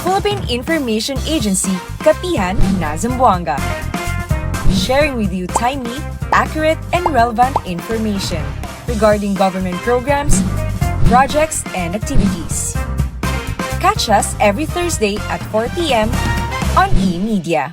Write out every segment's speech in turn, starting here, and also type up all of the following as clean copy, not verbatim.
Philippine Information Agency, Kapihan na Zamboanga. Sharing with you timely, accurate, and relevant information regarding government programs, projects, and activities. Catch us every Thursday at 4 p.m. on eMedia.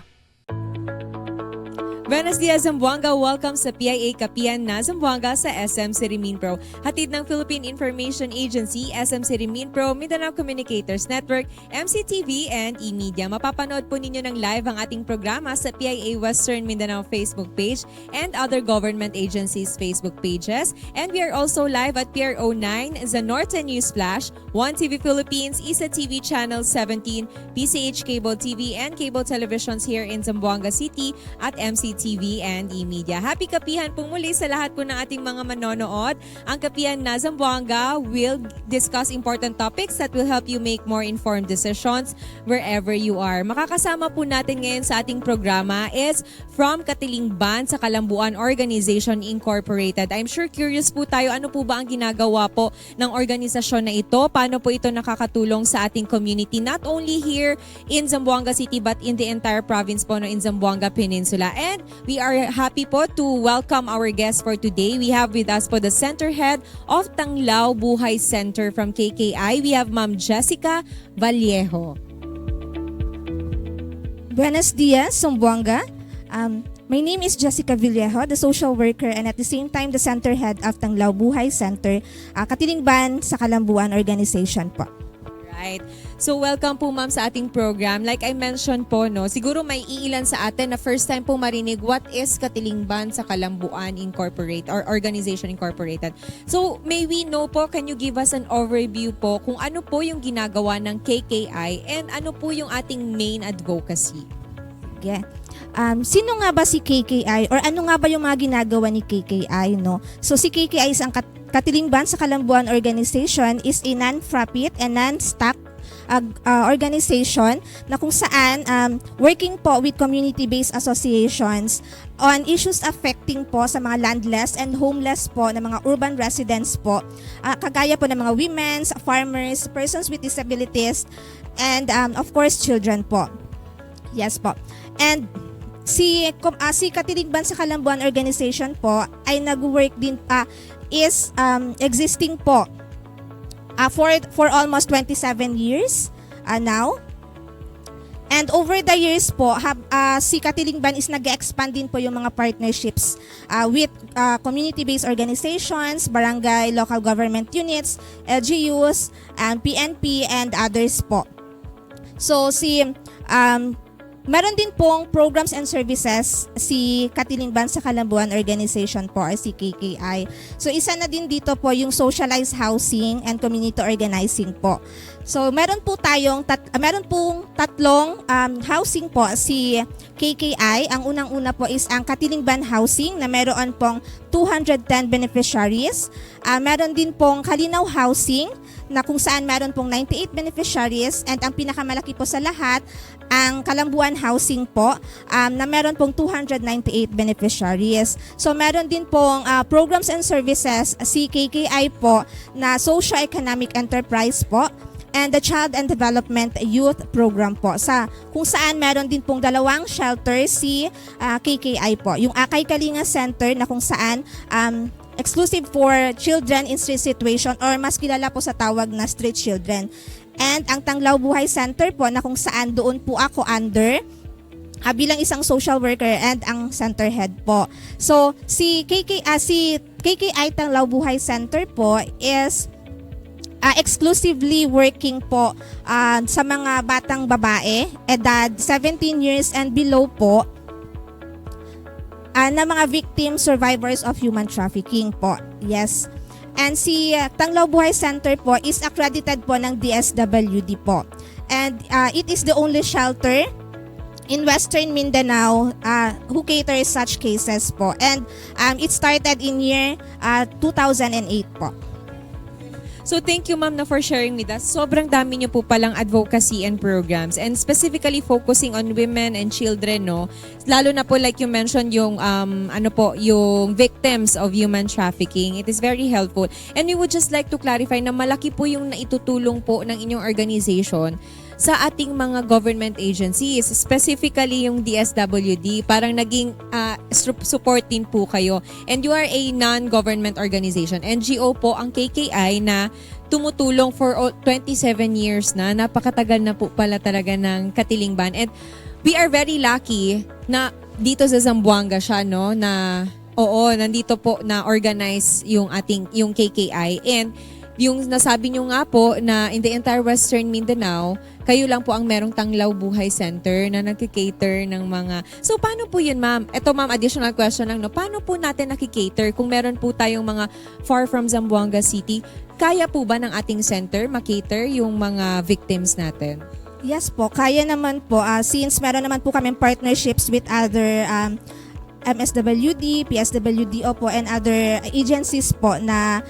Buenos dias, Zamboanga! Welcome sa PIA Kapihan na Zamboanga sa SM City Mindpro. Hatid ng Philippine Information Agency, SM City Mindpro, Mindanao Communicators Network, MCTV, and eMedia. Mapapanood po ninyo ng live ang ating programa sa PIA Western Mindanao Facebook page and other government agencies' Facebook pages. And we are also live at PRO 9, the Northern News Flash, 1TV Philippines, ISA TV Channel 17, PCH Cable TV, and cable televisions here in Zamboanga City at MCTV and eMedia. Happy Kapihan po muli sa lahat po ng ating mga manonood. Ang Kapihan na Zamboanga will discuss important topics that will help you make more informed decisions wherever you are. Makakasama po natin ngayon sa ating programa is from Katilingban sa Kalambuan Organization Incorporated. I'm sure curious po tayo, ano po ba ang ginagawa po ng organisasyon na ito? Paano po ito nakakatulong sa ating community? Not only here in Zamboanga City but in the entire province po in Zamboanga Peninsula. And we are happy po to welcome our guest for today. We have with us po the Center Head of Tanglaw Buhay Center from KKI. We have Ma'am Jessica Vallejo. Buenos dias, Zamboanga. My name is Jessica Vallejo, the social worker and at the same time the Center Head of Tanglaw Buhay Center, Katilingban sa Kalambuan Organization po. Right. So welcome po ma'am sa ating program. Like I mentioned po, no, siguro may iilan sa atin na first time po marinig what is Katilingban sa Kalambuan Incorporated or Organization Incorporated. So may we know po, can you give us an overview po kung ano po yung ginagawa ng KKI and ano po yung ating main advocacy? Yeah. Sino nga ba si KKI or ano nga ba yung mga ginagawa ni KKI, no? So si KKI is ang Katilingban sa Kalambuan Organization is a non-profit and non-stock organization na kung saan working po with community-based associations on issues affecting po sa mga landless and homeless po na mga urban residents po, kagaya po ng mga women, farmers, persons with disabilities, and of course children po. Yes po. And si Katilingban sa Kalambuan Organization po ay nag-work din is existing po for almost 27 years now. And over the years po, si Katilingban is nag-expand din po yung mga partnerships with community-based organizations, barangay, local government units, LGUs, PNP, and others po. So meron din pong programs and services si Katilingban sa Kalambuan Organization po or si KKI. So isa na din dito po yung socialized housing and community organizing po. So meron pong tatlong housing po si KKI. Ang unang-una po is ang Katilingban Housing na meron pong 210 beneficiaries. Meron din pong Kalinaw Housing na kung saan meron pong 98 beneficiaries, and ang pinakamalaki po sa lahat ang Kalambuan Housing po na meron pong 298 beneficiaries. So meron din pong programs and services si KKI po na socio-economic enterprise po and the Child and Development Youth Program po, kung saan meron din pong dalawang shelter si KKI po. Yung Akay Kalinga Center na kung saan exclusive for children in street situation or mas kilala po sa tawag na street children. And ang Tanglaw Buhay Center po na kung saan doon po ako under bilang isang social worker and ang center head po. So si KKI Tanglaw Buhay Center po is exclusively working po sa mga batang babae, edad 17 years and below po, na mga victim survivors of human trafficking po. Yes. And si Tanglaw Buhay Center po is accredited po ng DSWD po. And it is the only shelter in Western Mindanao who caters such cases po. And it started in year 2008 po. So thank you ma'am na for sharing with us. Sobrang dami niyo po palang advocacy and programs and specifically focusing on women and children, no? Lalo na po like you mentioned yung yung victims of human trafficking. It is very helpful. And we would just like to clarify na malaki po yung naitutulong po ng inyong organization sa ating mga government agencies, specifically yung DSWD, parang naging support din po kayo. And you are a non-government organization. NGO po ang KKI na tumutulong for 27 years na. Napakatagal na po pala talaga ng Katilingban. And we are very lucky na dito sa Zamboanga siya, no, na nandito po na organize yung KKI. And yung nasabi nyo nga po na in the entire Western Mindanao, kayo lang po ang merong Tanglaw Buhay Center na nagkikater ng mga... So, paano po yun, ma'am? Ito, ma'am, additional question lang, no? Paano po natin nakikater kung meron po tayong mga far from Zamboanga City? Kaya po ba ng ating center makater yung mga victims natin? Yes po, kaya naman po. Since meron naman po kami partnerships with other MSWD, PSWDO po, and other agencies po na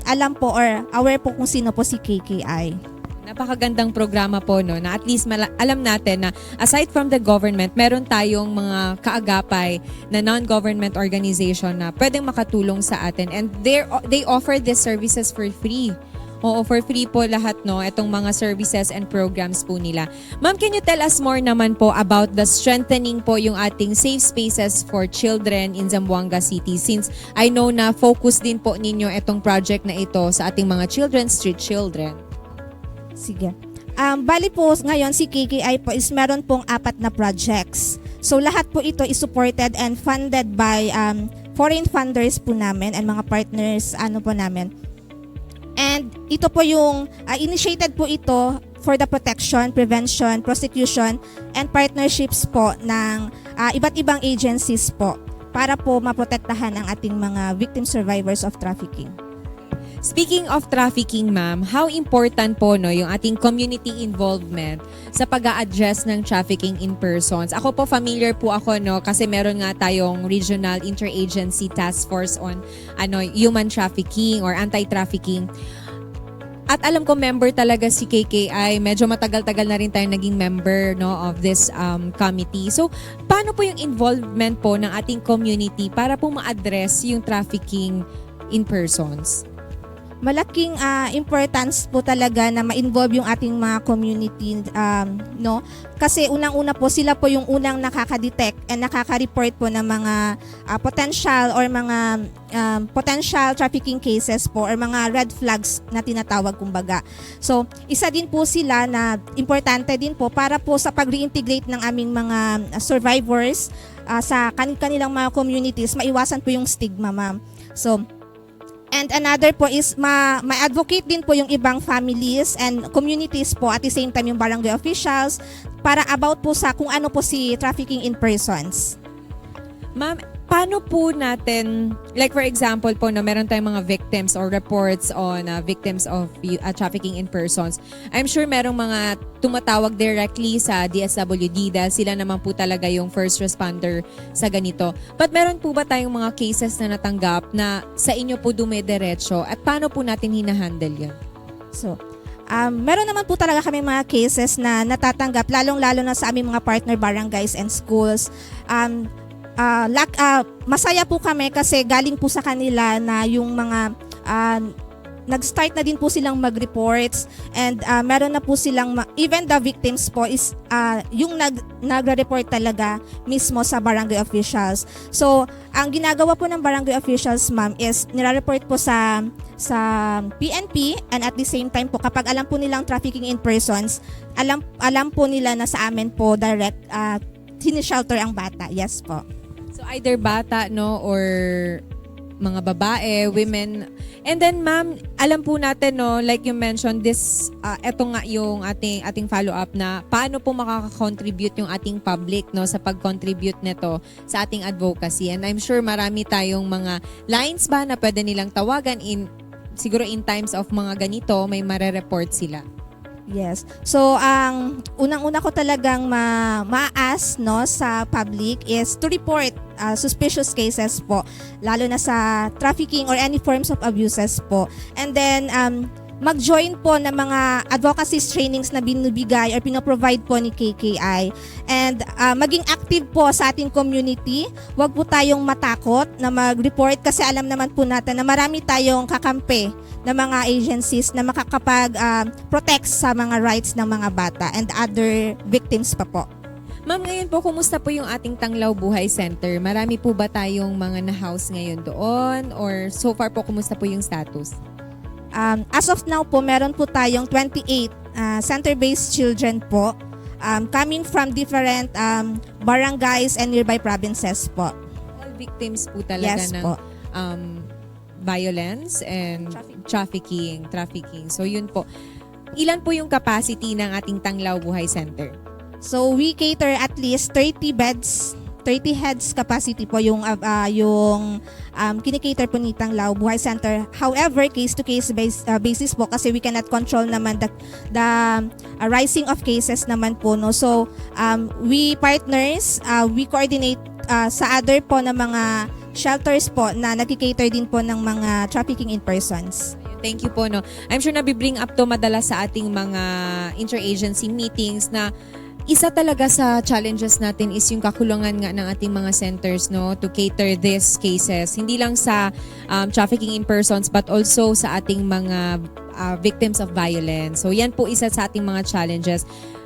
alam po or aware po kung sino po si KKI. Napakagandang programa po, no, na at least alam natin na aside from the government, meron tayong mga kaagapay na non-government organization na pwedeng makatulong sa atin, and they offer these services for free. Oo, for free po lahat, no, itong mga services and programs po nila. Ma'am, can you tell us more naman po about the strengthening po yung ating safe spaces for children in Zamboanga City, since I know na focus din po ninyo itong project na ito sa ating mga children, street children. Sige. Bali po ngayon si KKI po is meron pong 4 na projects. So lahat po ito is supported and funded by foreign funders po namin and mga partners po namin. And ito po yung initiated po ito for the protection, prevention, prosecution, and partnerships po ng iba't ibang agencies po para po maprotektahan ang ating mga victim survivors of trafficking. Speaking of trafficking, ma'am, how important po, no, yung ating community involvement sa pag-a-address ng trafficking in persons? Ako po, familiar po ako, no, kasi meron nga tayong regional interagency task force on human trafficking or anti-trafficking. At alam ko member talaga si KKI. Medyo matagal-tagal na rin tayo naging member, no, of this committee. So, paano po yung involvement po ng ating community para po ma-address yung trafficking in persons? Malaking importance po talaga na ma-involve yung ating mga community, no? Kasi unang-una po, sila po yung unang nakaka-detect and nakaka-report po ng mga potential or mga potential trafficking cases po or mga red flags na tinatawag kumbaga. So, isa din po sila na importante din po para po sa pag-reintegrate ng aming mga survivors sa kanilang mga communities, maiwasan po yung stigma, ma'am. So, and another po is ma-advocate din po yung ibang families and communities po at the same time yung barangay officials para about po sa kung ano po si trafficking in persons. Ma'am, paano po natin, like for example po, no, meron tayong mga victims or reports on victims of trafficking in persons. I'm sure merong mga tumatawag directly sa DSWD dahil sila naman po talaga yung first responder sa ganito. But meron po ba tayong mga cases na natanggap na sa inyo po dumidiretso at paano po natin hinahandle yan? So, meron naman po talaga kami mga cases na natatanggap lalong-lalo na sa aming mga partner barangays and schools. Masaya po kami kasi galing po sa kanila na yung mga nag-start na din po silang mag-reports and meron na po silang even the victims po is yung nagre-report talaga mismo sa barangay officials. So, ang ginagawa po ng barangay officials, ma'am, is nire-report po sa PNP and at the same time po kapag alam po nilang trafficking in persons, alam po nila na sa amin po direct sinishelter ang bata. Yes po. So either bata, no, or mga babae, women. And then ma'am, alam po natin, no, like you mentioned, eto nga yung ating follow-up na paano po makaka-contribute yung ating public, no, sa pag-contribute nito sa ating advocacy. And I'm sure marami tayong mga lines ba na pwede nilang tawagan siguro in times of mga ganito, may mare-report sila. Yes. So, ang unang-una ko talagang ma-ask, no, sa public is to report suspicious cases po, lalo na sa trafficking or any forms of abuses po. And then, mag-join po ng mga advocacy trainings na binibigay or pinoprovide po ni KKI. And maging active po sa ating community. Huwag po tayong matakot na mag-report kasi alam naman po natin na marami tayong kakampi ng mga agencies na makakapag-protect sa mga rights ng mga bata and other victims pa po. Ma'am, ngayon po, kumusta po yung ating Tanglaw Buhay Center? Marami po ba tayong mga na-house ngayon doon? Or so far po, kumusta po yung status? As of now po, meron po tayong 28 center-based children po coming from different barangays and nearby provinces po. All victims po talaga Yes ng po. Violence and trafficking. So yun po. Ilan po yung capacity ng ating Tanglaw Buhay Center? So we cater at least 30 beds, 30 heads capacity po yung kinikater po ni Tanglaw Buhay Center. However, case-to-case basis po kasi we cannot control naman the rising of cases naman po. No? So we partners, we coordinate sa other po na mga shelters po na nagkikater din po ng mga trafficking in persons. Thank you po. No? I'm sure nabibring up to madalas sa ating mga interagency meetings na isa talaga sa challenges natin is yung kakulangan nga ng ating mga centers, no, to cater these cases. Hindi lang sa trafficking in persons but also sa ating mga victims of violence. So yan po isa sa ating mga challenges.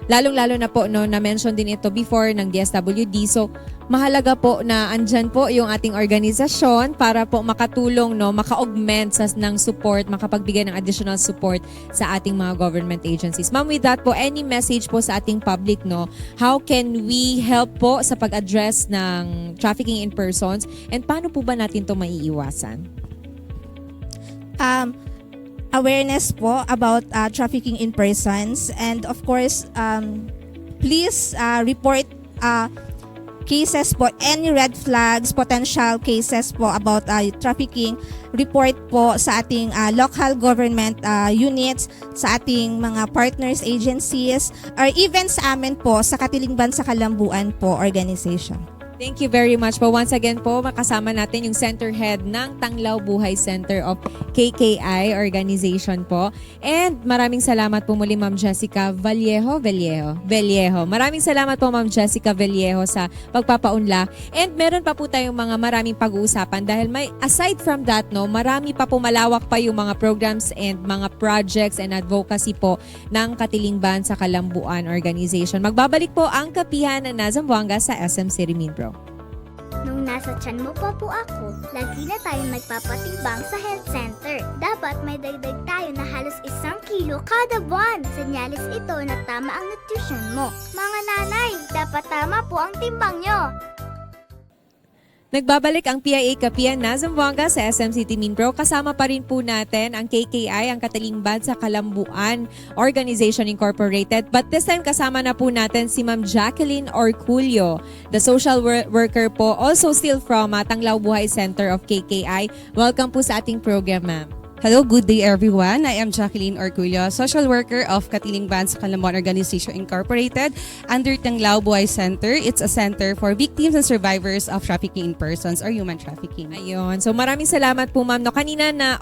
Lalong-lalo na po, no, na-mention din ito before ng DSWD. So, mahalaga po na andyan po yung ating organisasyon para po makatulong, no, maka-augment ng support, makapagbigay ng additional support sa ating mga government agencies. Ma'am, with that po, any message po sa ating public, no? How can we help po sa pag-address ng trafficking in persons and paano po ba natin to maiiwasan? Awareness po about trafficking in persons, and of course please report cases po, any red flags, potential cases po about trafficking, report po sa ating local government units, sa ating mga partners agencies, or even sa amin po sa Katilingban sa Kalambuan po organization. Thank you very much po. Once again po, makasama natin yung center head ng Tanglaw Buhay Center of KKI organization po. And maraming salamat po muli Ma'am Jessica Vallejo. Maraming salamat po Ma'am Jessica Vallejo sa pagpapaunlak. And meron pa po tayong mga maraming pag-uusapan dahil may aside from that, no, marami pa po, malawak pa yung mga programs and mga projects and advocacy po ng Katilingban sa Kalambuan organization. Magbabalik po ang Kapihan na Zamboanga sa SM City Mindpro. Nung nasa tiyan mo pa po ako, lagi na tayong nagpapatimbang sa health center. Dapat may dagdag tayo na halos 1 kilo kada buwan. Senyalis ito na tama ang nutrition mo. Mga nanay, dapat tama po ang timbang nyo. Nagbabalik ang PIA Kapihan na Zamboanga sa SM City Mindpro. Kasama pa rin po natin ang KKI, ang Katilingban sa Kalambuan Organization Incorporated. But this time kasama na po natin si Ma'am Jacqueline Orculio, the social worker po, also still from Tanglaw Buhay Center of KKI. Welcome po sa ating program, ma'am. Hello, good day everyone. I am Jacqueline Orculio, social worker of Katilingban sa Kalambuan Organization Incorporated under Tanglaw Buhay Center. It's a center for victims and survivors of trafficking in persons or human trafficking. Ayun. So maraming salamat po ma'am. No, kanina na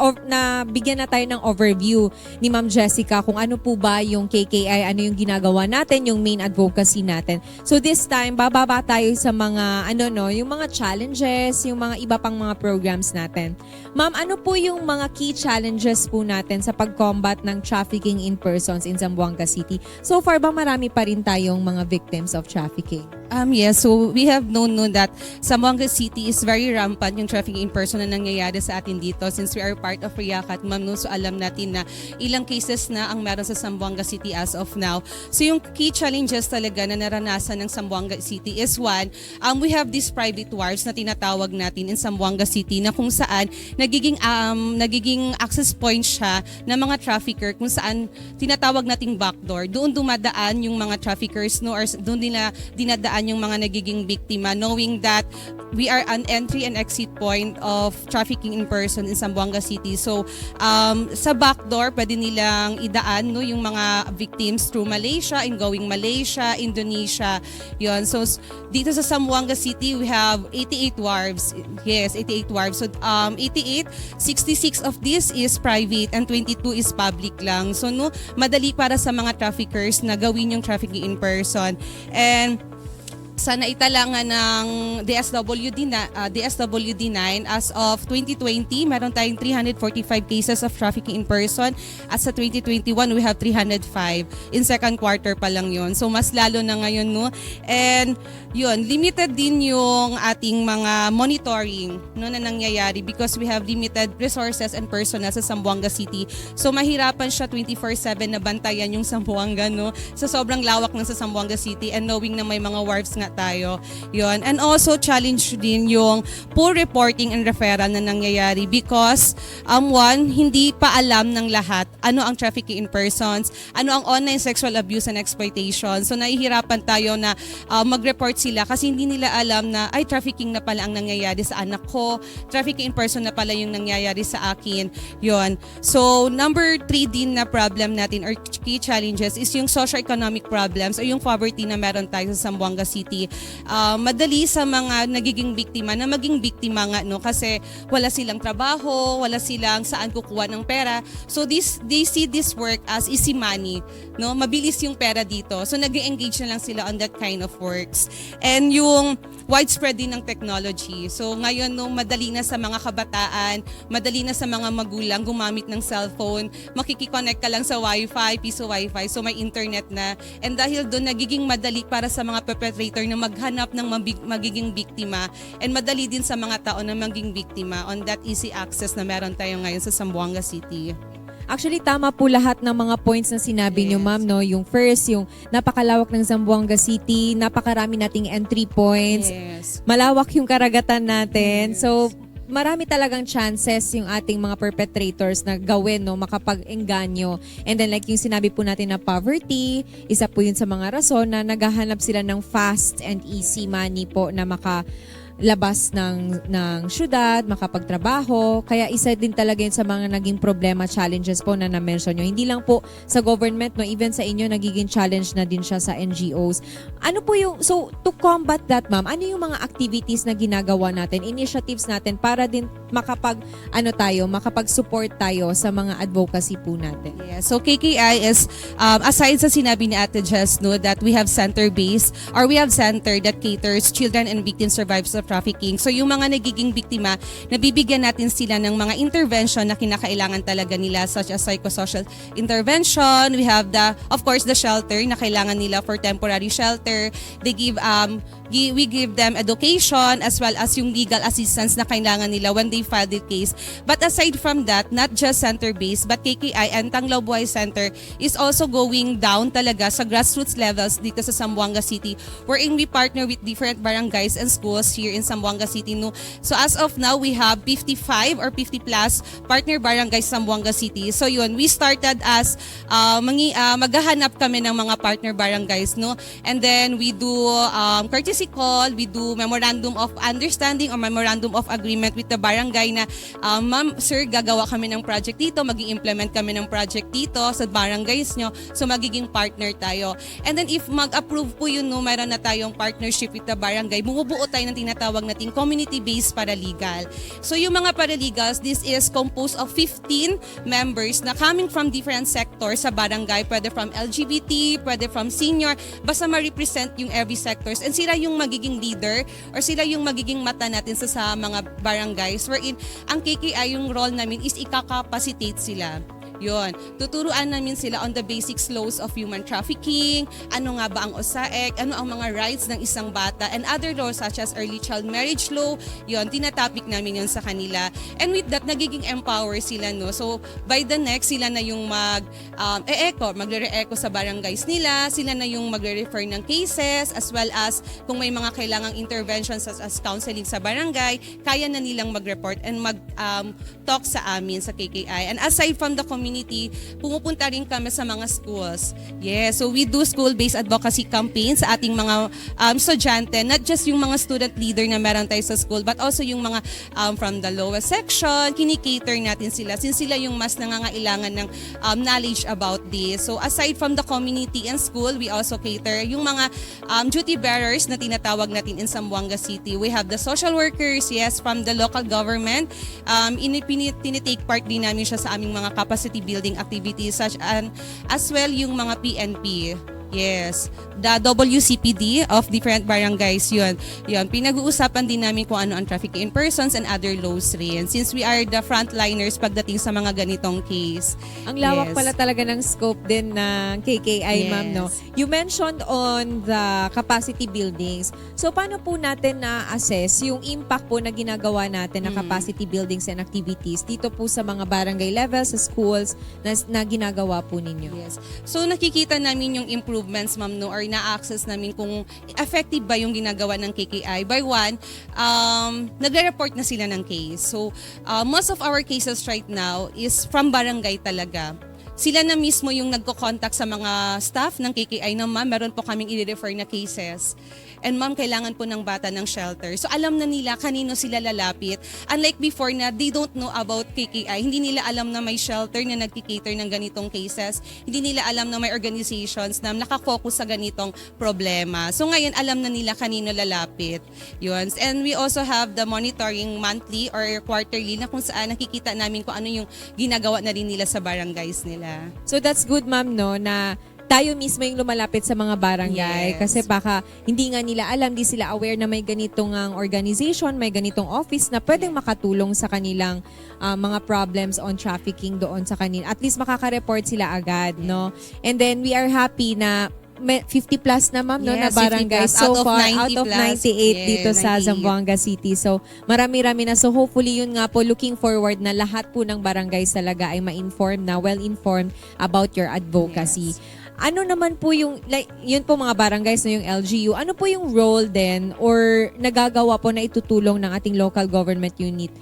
bigyan na tayo ng overview ni Ma'am Jessica kung ano po ba yung KKI, ano yung ginagawa natin, yung main advocacy natin. So this time, bababa tayo sa mga yung mga challenges, yung mga iba pang mga programs natin. Ma'am, ano po yung mga key challenges po natin sa pag-combat ng trafficking in persons in Zamboanga City? So far ba marami pa rin tayong mga victims of trafficking? Yes, so we have known that Zamboanga City is very rampant yung trafficking in person na nangyayari sa atin dito since we are part of PIA Kapihan, ma'am, no? So alam natin na ilang cases na ang meron sa Zamboanga City as of now. So yung key challenges talaga na naranasan ng Zamboanga City is one, we have these private wharves na tinatawag natin in Zamboanga City na kung saan nagiging access point siya ng mga trafficker kung saan tinatawag nating backdoor. Doon dumadaan yung mga traffickers, no, or doon nila dinadaan naman yung mga nagiging biktima, knowing that we are an entry and exit point of trafficking in person in Zamboanga City. So sa backdoor, pwede nilang idaan, no, yung mga victims through Malaysia, ingoing Malaysia, Indonesia. Yun. So dito sa Zamboanga City, we have 88 wharves. Yes, 88 wharves. So 88, 66 of this is private and 22 is public lang. So no, madali para sa mga traffickers na gawin yung trafficking in person. And sa naitalangan ng DSWD9 as of 2020, meron tayong 345 cases of trafficking in person. At sa 2021, we have 305. In second quarter pa lang yun. So mas lalo na ngayon, no? And yun, limited din yung ating mga monitoring, no, na nangyayari because we have limited resources and personnel sa Zamboanga City. So mahirapan siya 24/7 na bantayan yung Zamboanga, no? Sa sobrang lawak ng sa Zamboanga City and knowing na may mga wharves nga tayo. Yun. And also challenge din yung poor reporting and referral na nangyayari because one, hindi pa alam ng lahat ano ang trafficking in persons, ano ang online sexual abuse and exploitation. So nahihirapan tayo na mag-report sila kasi hindi nila alam na ay trafficking na pala ang nangyayari sa anak ko, trafficking in person na pala yung nangyayari sa akin. Yun. So number 3 din na problem natin or key challenges is yung socio-economic problems o yung poverty na meron tayo sa Zamboanga City. Madali sa mga nagiging biktima na maging biktima nga, no, kasi wala silang trabaho, wala silang saan kukuha ng pera. So they see this work as easy money, no? Mabilis yung pera dito. So nag-engage na lang sila on that kind of works. And yung widespread din ng technology. So ngayon, no, madali na sa mga kabataan, madali na sa mga magulang gumamit ng cellphone, makikiconnect ka lang sa wifi, piso wifi, so may internet na. And dahil doon, nagiging madali para sa mga perpetrator na maghanap ng magiging biktima and madali din sa mga tao na maging biktima on that easy access na meron tayo ngayon sa Zamboanga City. Actually, tama po lahat ng mga points na sinabi niyo, ma'am, no? Yung first, yung napakalawak ng Zamboanga City, napakarami nating entry points, malawak yung karagatan natin. So, marami talagang chances yung ating mga perpetrators na gawin, no, makapag-engganyo. And then like yung sinabi po natin na poverty, isa po yun sa mga rason na naghahanap sila ng fast and easy money po na labas ng syudad, makapagtrabaho. Kaya isa din talaga yun sa mga naging problema, challenges po na na-mention nyo. Hindi lang po sa government, no, even sa inyo, nagiging challenge na din siya sa NGOs. Ano po yung, so to combat that, ma'am, ano yung mga activities na ginagawa natin, initiatives natin para din makapag-support tayo sa mga advocacy po natin? Yeah, so KKI is, aside sa sinabi ni Ate Jess, no, that we have center-based or we have center that caters children and victims survivors of trafficking. So yung mga nagiging biktima, nabibigyan natin sila ng mga intervention na kinakailangan talaga nila such as psychosocial intervention. We have of course, the shelter na kailangan nila for temporary shelter. They give we give them education as well as yung legal assistance na kailangan nila when they file the case. But aside from that, not just center-based, but KKI and Tanglaw Buhay Center is also going down talaga sa grassroots levels dito sa Zamboanga City, wherein we partner with different barangays and schools here in Zamboanga City. No? So as of now, we have 55 or 50 plus partner barangays sa Zamboanga City. So yun, we started as maghahanap kami ng mga partner barangays, no? And then we do courtesy call, we do memorandum of understanding or memorandum of agreement with the barangay na ma'am, sir, gagawa kami ng project dito, mag-i-implement kami ng project dito sa barangays nyo, so magiging partner tayo. And then if mag-approve po yun, no, mayroon na tayong partnership with the barangay, bumubuo tayo ng tinatawag nating community-based paralegal. So yung mga paralegals, this is composed of 15 members na coming from different sectors sa barangay, pwede from LGBT, pwede from senior, basta ma-represent yung every sectors. And sila yung magiging leader or sila yung magiging mata natin sa mga barangays, wherein ang KKI, yung role namin is ika-capacitate sila. Yun. Tuturuan namin sila on the basic laws of human trafficking, ano nga ba ang OSAEC, ano ang mga rights ng isang bata, and other laws such as early child marriage law. Yun, tinatopic namin yun sa kanila. And with that, nagiging empower sila, no? So, by the next, sila na yung magre-echo sa barangays nila, sila na yung magre-refer ng cases, as well as kung may mga kailangang interventions as counseling sa barangay, kaya na nilang mag-report and mag-talk sa amin sa KKI. And aside from the community community, pumupunta rin kami sa mga schools. Yes, so we do school-based advocacy campaigns sa ating mga estudyante, not just yung mga student leader na meron tayo sa school, but also yung mga from the lowest section, kinikater natin sila since sila yung mas nangangailangan ng knowledge about this. So aside from the community and school, we also cater yung mga duty bearers na tinatawag natin in Zamboanga City. We have the social workers, yes, from the local government. Tinitake part din namin siya sa aming mga capacity building activities such as well yung mga PNP. Yes, the WCPD of different barangays yun. Pinag-uusapan din namin kung ano ang trafficking in persons and other laws rin since we are the frontliners pagdating sa mga ganitong case. Ang lawak Yes. pala talaga ng scope din ng KKI, ma'am, no? You mentioned on the capacity buildings. So, paano po natin na-assess yung impact po na ginagawa natin na capacity buildings and activities dito po sa mga barangay levels, sa schools na ginagawa po ninyo? Yes. So nakikita namin yung improvements, ma'am, no, or na-access namin kung effective ba yung ginagawa ng KKI. By one, nagre-report na sila ng case. So most of our cases right now is from barangay talaga. Sila na mismo yung nagko-contact sa mga staff ng KKI na, ma'am, meron po kaming i-refer na cases. And ma'am, kailangan po ng bata ng shelter. So alam na nila kanino sila lalapit. Unlike before na they don't know about KKI. Hindi nila alam na may shelter na nagkikater ng ganitong cases. Hindi nila alam na may organizations na nakafocus sa ganitong problema. So ngayon, alam na nila kanino lalapit. Yun. And we also have the monitoring monthly or quarterly na kung saan nakikita namin kung ano yung ginagawa na rin nila sa barangays nila. So that's good, ma'am, no, na tayo mismo yung lumalapit sa mga barangay. Yes. Kasi baka hindi nga nila alam, di sila aware na may ganitong organization, may ganitong office na pwedeng makatulong sa kanilang mga problems on trafficking doon sa kanila. At least makaka-report sila agad, no? And then we are happy na may 50 plus na, ma'am, no, na Yes, 50 barangay plus. so Out of far 90 out of plus. 98 dito Yeah, sa 98. Zamboanga City. So marami-rami na. So hopefully yun nga po, looking forward na lahat po ng barangays talaga ay ma-inform na, well-informed about your advocacy. Yes. Ano naman po yung, like, yun po mga barangays na yung LGU, ano po yung role din or nagagawa po na itutulong ng ating local government unit?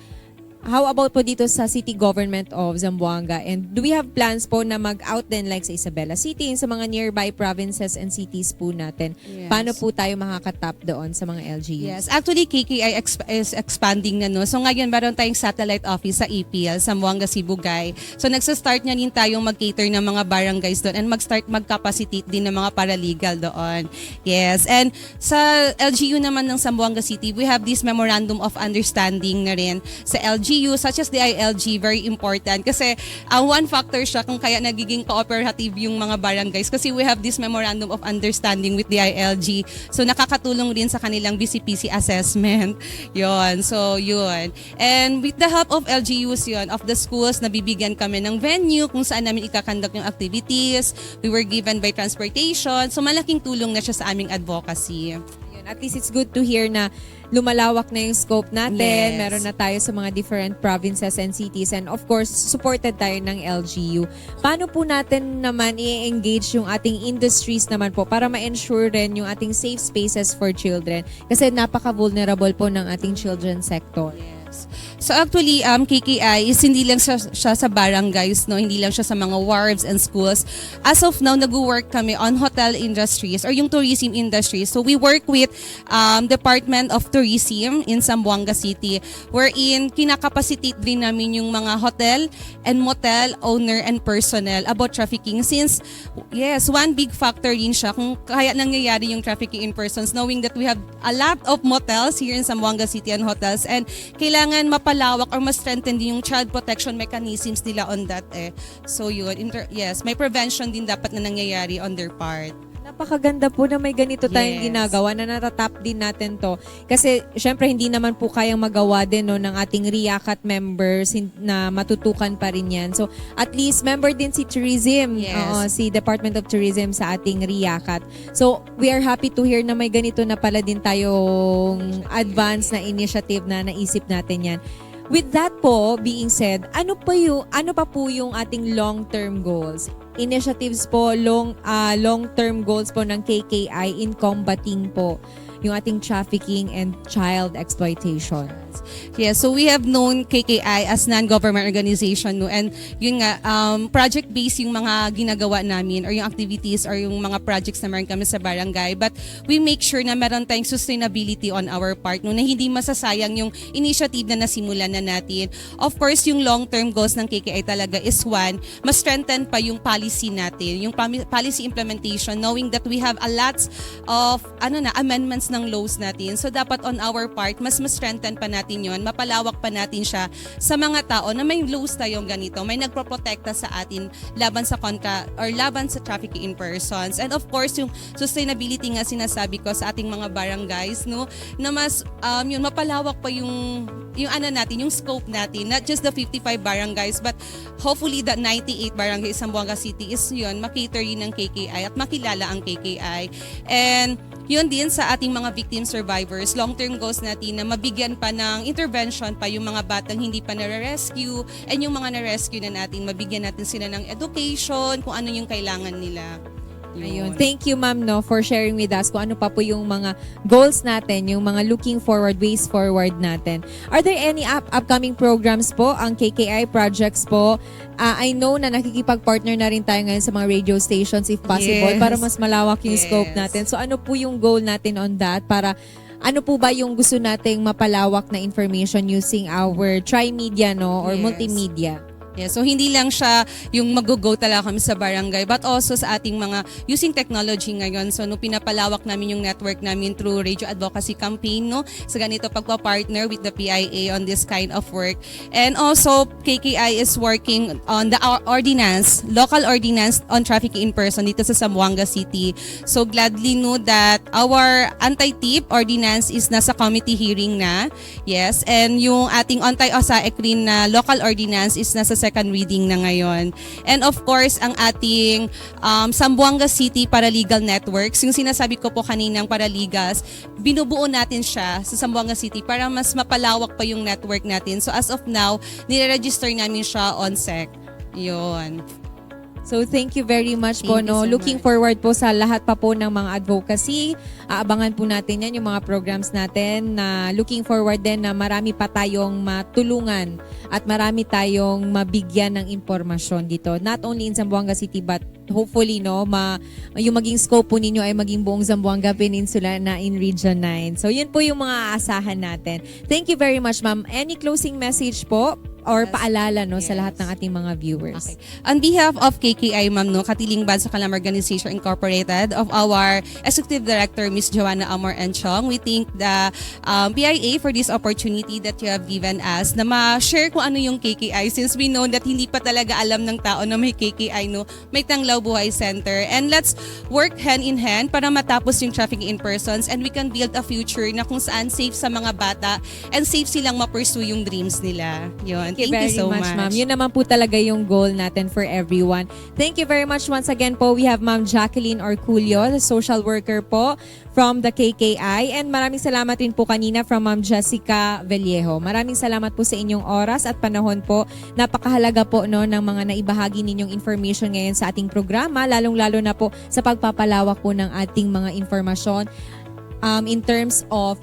How about po dito sa City Government of Zamboanga? And do we have plans po na mag-out din like sa Isabela City and sa mga nearby provinces and cities po natin? Yes. Paano po tayo makakatap doon sa mga LGUs? Yes, actually KKI is expanding na, no. So ngayon meron tayong satellite office sa EPL, Zamboanga, Sibugay. So nagsa-start na rin tayong mag-cater ng mga barangays doon and mag-capacitate din ng mga paralegal doon. Yes, and sa LGU naman ng Zamboanga City, we have this memorandum of understanding na rin sa LGU such as the ILG, very important kasi one factor siya kung kaya nagiging cooperative yung mga barangays kasi we have this memorandum of understanding with the ILG. So nakakatulong rin sa kanilang BCPC assessment. Yun. So yun. And with the help of LGUs yun, of the schools, nabibigyan kami ng venue kung saan namin ikakandak yung activities. We were given by transportation. So malaking tulong na siya sa aming advocacy. Yun. At least it's good to hear na lumalawak na yung scope natin. Yes. Meron na tayo sa mga different provinces and cities. And of course, supported tayo ng LGU. Paano po natin naman i-engage yung ating industries naman po para ma-ensure rin yung ating safe spaces for children? Kasi napaka-vulnerable po ng ating children's sector. Yes. So actually, KKI is hindi lang siya sa barangays, no? Hindi lang siya sa mga wards and schools. As of now, nag-work kami on hotel industries or yung tourism industry. So we work with Department of Tourism in Zamboanga City wherein kinakapacitate din namin yung mga hotel and motel owner and personnel about trafficking since, yes, one big factor rin siya kung kaya nangyayari yung trafficking in persons knowing that we have a lot of motels here in Zamboanga City and hotels and kailangan mapalawak or ma-strengthen din yung child protection mechanisms nila on that So yun, yes, may prevention din dapat na nangyayari on their part. Napakaganda po na may ganito tayong Yes. ginagawa na natatap din natin to. Kasi syempre hindi naman po kayang magawa din, no, ng ating RIACAT members na matutukan pa rin yan. So at least member din si Tourism, Yes. si Department of Tourism sa ating RIACAT. So we are happy to hear na may ganito na pala din tayong advance na initiative na naisip natin yan. With that po being said, ano pa po yung ating long-term goals? Initiatives po, long-term goals po ng KKI in combating po yung ating trafficking and child exploitation. Yeah, so we have known KKI as non-government organization, no, and yun nga, project-based yung mga ginagawa namin or yung activities or yung mga projects na meron kami sa barangay, but we make sure na meron tayong sustainability on our part, no, na hindi masasayang yung initiative na nasimulan na natin. Of course, yung long-term goals ng KKI talaga is one, mas strengthen pa yung policy natin, yung policy implementation, knowing that we have a lot of amendments ng laws natin. So dapat on our part, mas strengthen pa natin yon, mapalawak pa natin siya sa mga tao na may laws tayong ganito, may nagproprotekta sa atin laban sa laban sa trafficking in persons. And of course, yung sustainability nga sinasabi ko sa ating mga barangays, no, na mas yun mapalawak pa yung natin, yung scope natin, not just the 55 barangays, but hopefully the 98 barangays sa Zamboanga City is yun, makater yun ng KKI at makilala ang KKI. And yun din sa ating mga victim survivors, long-term goals natin na mabigyan pa ng intervention pa yung mga batang hindi pa nare-rescue, and yung mga na-rescue na natin, mabigyan natin sila ng education, kung ano yung kailangan nila. Ayun. Thank you, ma'am, no, for sharing with us kung ano pa po yung mga goals natin, yung mga looking forward, ways forward natin. Are there any upcoming programs po, ang KKI projects po? I know na nakikipag-partner na rin tayo ngayon sa mga radio stations if possible, Yes. para mas malawak yung scope Yes. natin. So ano po yung goal natin on that, para ano po ba yung gusto nating mapalawak na information using our tri-media, no, or Yes. multimedia? Yeah, so hindi lang siya yung mag-go talaga kami sa barangay, but also sa ating mga using technology ngayon. So no, pinapalawak namin yung network namin through radio advocacy campaign, no, sa ganito pagpa-partner with the PIA on this kind of work. And also KKI is working on the ordinance, local ordinance on trafficking in person dito sa Zamboanga City. So gladly know that our anti-tip ordinance is nasa committee hearing na. Yes, and yung ating anti-OSAEC rin na local ordinance is nasa second reading na ngayon. And of course, ang ating Zamboanga City Paralegal Networks, yung sinasabi ko po kaninang paralegals, binubuo natin siya sa Zamboanga City para mas mapalawak pa yung network natin. So as of now, nire-register namin siya on SEC. Yun. So thank you very much po, Thank you no. so Looking much. forward po sa lahat pa po ng mga advocacy. Aabangan po natin yan, yung mga programs natin, na looking forward din na marami pa tayong matulungan at marami tayong mabigyan ng impormasyon dito. Not only in Zamboanga City, but hopefully, no, yung maging scope po ninyo ay maging buong Zamboanga Peninsula na in Region 9. So yun po yung mga aasahan natin. Thank you very much, ma'am. Any closing message po or Yes. paalala, no, sa Yes. lahat ng ating mga viewers? Okay. On behalf of KKI, ma'am, no, Katilingban sa Kalambuan Organization Incorporated, of our Executive Director, Ms. Joanna Amor Enchong, we thank the PIA for this opportunity that you have given us na ma-share kung ano yung KKI, since we know that hindi pa talaga alam ng tao na may KKI, no, may Tanglaw Buhay Center. And let's work hand in hand para matapos yung trafficking in persons, and we can build a future na kung saan safe sa mga bata and safe silang ma-pursue yung dreams nila. Yun. Thank you Thank very you so much, much. ma'am. Yun naman po talaga yung goal natin for everyone. Thank you very much once again po. We have Ma'am Jacqueline Orculio, the social worker po from the KKI. And maraming salamat rin po kanina from Ma'am Jessica Vallejo. Maraming salamat po sa inyong oras at panahon po. Napakahalaga po, no, ng mga naibahagi ninyong information ngayon sa ating programa, lalong-lalo na po sa pagpapalawak po ng ating mga informasyon in terms of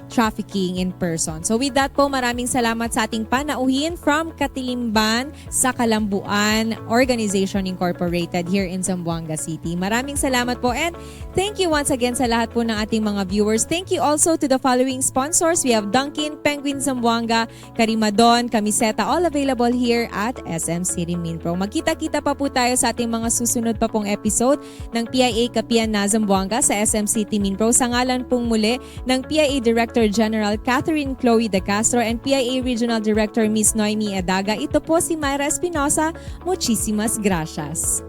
trafficking in person. So with that po, maraming salamat sa ating panauhin from Katilingban sa Kalambuan Organization Incorporated here in Zamboanga City. Maraming salamat po, and thank you once again sa lahat po ng ating mga viewers. Thank you also to the following sponsors. We have Dunkin, Penguin Zamboanga, Karimadon, Kamiseta, all available here at SM City Mindpro. Magkita-kita pa po tayo sa ating mga susunod pa pong episode ng PIA Kapihan na Zamboanga sa SM City Mindpro. Sa ngalan pong muli ng PIA Director General Catherine Chloe De Castro and PIA Regional Director Ms. Noemi Edaga, ito po si Myra Espinosa. Muchísimas gracias.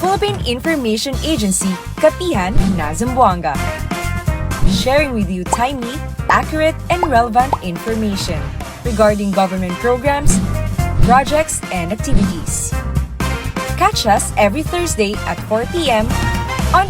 Philippine Information Agency, Kapihan na Zamboanga. Sharing with you timely, accurate, and relevant information regarding government programs, projects, and activities. Catch us every Thursday at 4 p.m. on